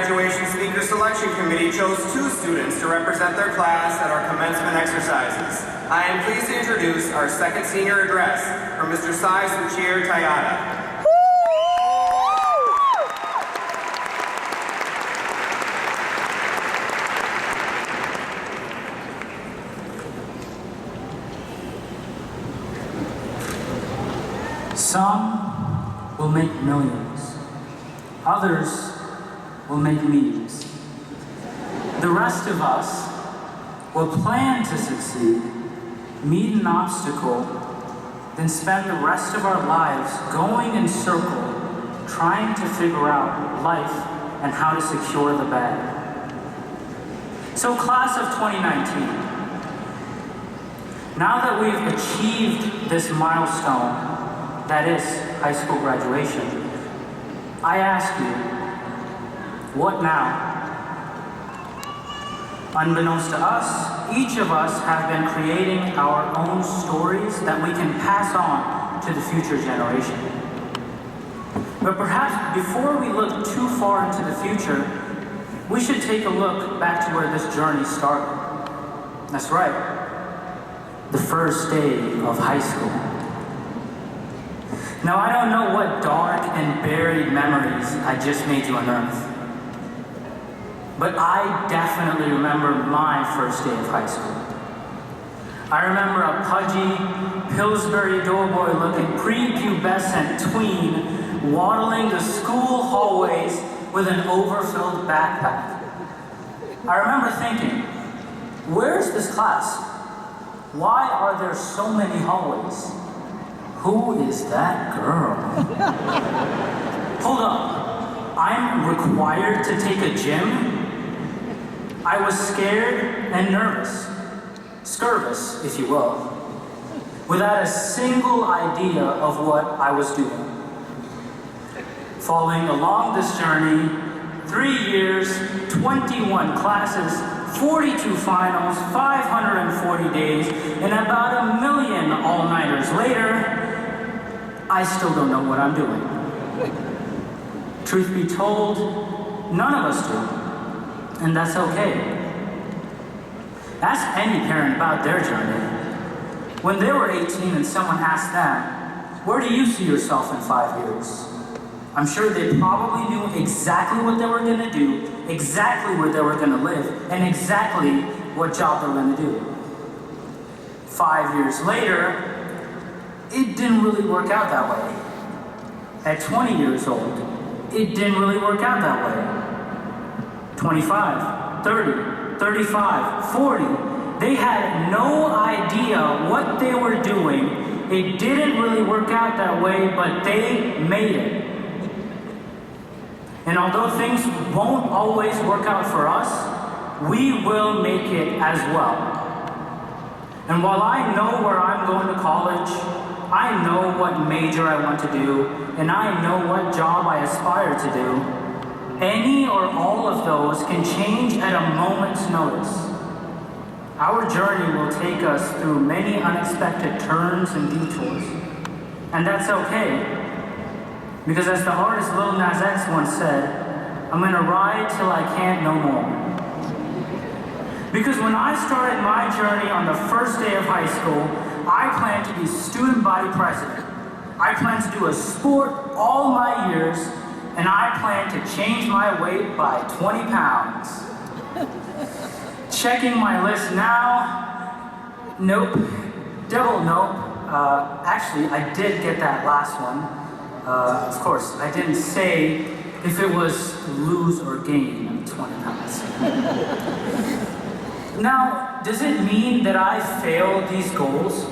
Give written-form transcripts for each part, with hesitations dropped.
graduation speaker selection committee chose 2 students to represent their class at our commencement exercises. I am pleased to introduce our second senior address from Mr. Suchir, Tyada. Some will make millions. Others will make memes. The rest of us will plan to succeed, meet an obstacle, then spend the rest of our lives going in circle, trying to figure out life and how to secure the bag. So class of 2019, now that we've achieved this milestone, that is high school graduation, I ask you, what now? Unbeknownst to us, each of us have been creating our own stories that we can pass on to the future generation. But perhaps before we look too far into the future, we should take a look back to where this journey started. That's right, the first day of high school. Now, I don't know what dark and buried memories I just made you unearth, but I definitely remember my first day of high school. I remember a pudgy, Pillsbury Doughboy looking prepubescent tween waddling the school hallways with an overfilled backpack. I remember thinking, where's this class? Why are there so many hallways? Who is that girl? Hold up, I'm required to take a gym? I was scared and nervous, scurvous, if you will, without a single idea of what I was doing. Following along this journey, 3 years, 21 classes, 42 finals, 540 days, and about 1 million all-nighters later, I still don't know what I'm doing. Truth be told, none of us do, and that's okay. Ask any parent about their journey. When they were 18 and someone asked them, where do you see yourself in 5 years? I'm sure they probably knew exactly what they were going to do, exactly where they were going to live, and exactly what job they were going to do. 5 years later, it didn't really work out that way. At 20 years old, it didn't really work out that way. 25, 30, 35, 40, they had no idea what they were doing. It didn't really work out that way, but they made it. And although things won't always work out for us, we will make it as well. And while I know where I'm going to college, I know what major I want to do, and I know what job I aspire to do, any or all of those can change at a moment's notice. Our journey will take us through many unexpected turns and detours. And that's okay. Because as the artist Lil Nas X once said, I'm gonna ride till I can't no more. Because when I started my journey on the first day of high school, I planned to be student body president. I planned to do a sport all my years, and I planned to change my weight by 20 pounds. Checking my list now, nope, double nope. Actually, I did get that last one. Of course, I didn't say if it was lose or gain 20 pounds. Now, does it mean that I failed these goals?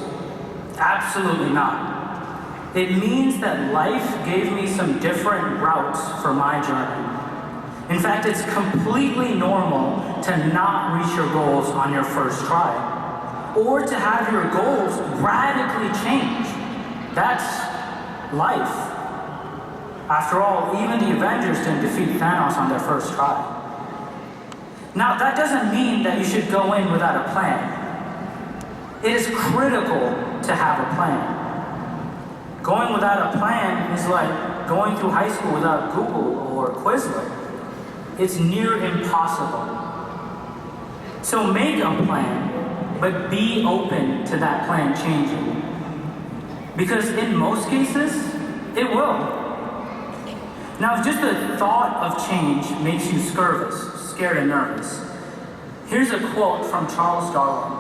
Absolutely not. It means that life gave me some different routes for my journey. In fact, it's completely normal to not reach your goals on your first try, or to have your goals radically change. That's life. After all, even the Avengers didn't defeat Thanos on their first try. Now, that doesn't mean that you should go in without a plan. It is critical to have a plan. Going without a plan is like going through high school without Google or Quizlet. it's near impossible. So make a plan, but be open to that plan changing. Because in most cases, it will. Now, if just the thought of change makes you scared and nervous, here's a quote from Charles Darwin.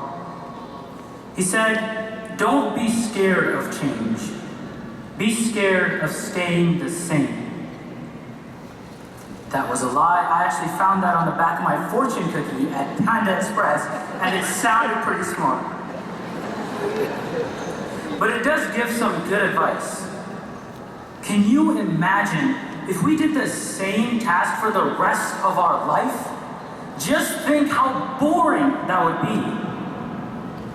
He said, "Don't be scared of change. Be scared of staying the same." That was a lie. I actually found that on the back of my fortune cookie at Panda Express, and it sounded pretty smart. But it does give some good advice. Can you imagine if we did the same task for the rest of our life? Just think how boring that would be.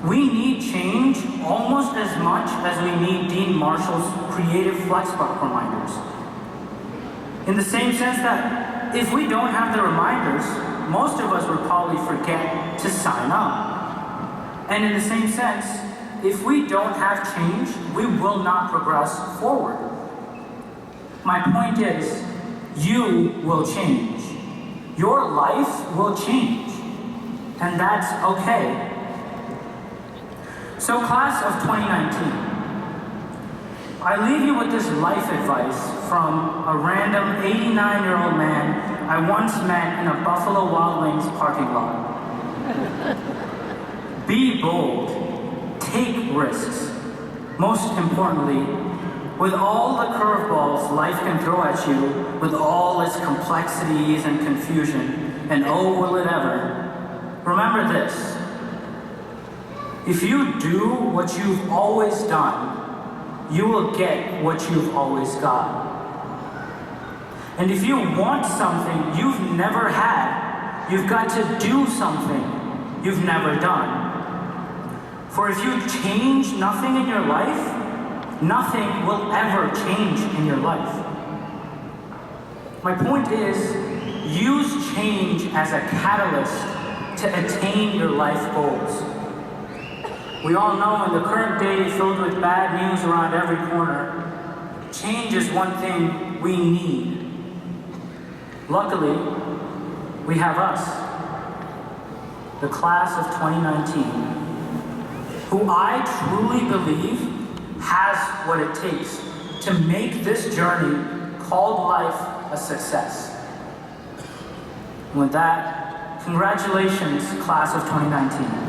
We need change almost as much as we need Dean Marshall's creative flexbox reminders. In the same sense that if we don't have the reminders, most of us would probably forget to sign up. And in the same sense, if we don't have change, we will not progress forward. My point is, you will change. Your life will change. And that's okay. So class of 2019, I leave you with this life advice from a random 89-year-old man I once met in a Buffalo Wild Wings parking lot. Be bold, take risks. Most importantly, with all the curveballs life can throw at you, with all its complexities and confusion, and oh, will it ever, remember this. If you do what you've always done, you will get what you've always got. And if you want something you've never had, you've got to do something you've never done. For if you change nothing in your life, nothing will ever change in your life. My point is, use change as a catalyst to attain your life goals. We all know in the current day filled with bad news around every corner, change is one thing we need. Luckily, we have us, the class of 2019, who I truly believe has what it takes to make this journey called life a success. And with that, congratulations, class of 2019.